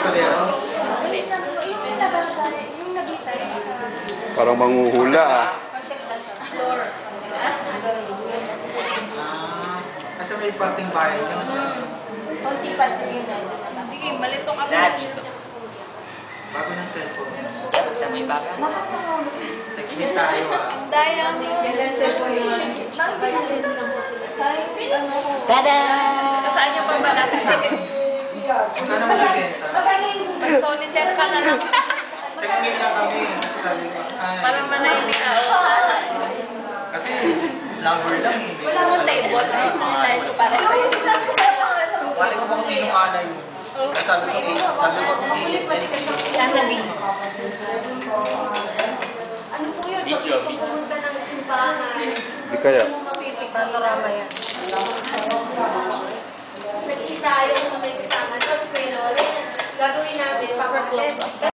Escalero. Yung nabitay sa... Parang manghuhula ah. Floor. Kasi may parting bahay nyo. Konti pa yun na. Sige, malitong ako dito. Bago ng cellphone. Sa may baka. Text tayo ah. Dahil Ganyan cellphone yung... Tada! Saan yung pambalasa sa akin? Magkano mo nagkenta? Mag-solitaire ka na lang. Text me na kami. Sabi ko, ay. Para manahimik ka. Kasi number lang eh. Wala mong table. Tayo ko para sa'yo. Wala ko pa kung sino ana yun. Kaya sabi ko, A-list na rin. Sasabi. Ano po yun? Pag gusto pumunta ng simbahan, Di kaya. Panorama yan. nag-iisayo kung may kasama. Tapos may lore. Gagawin namin, papates.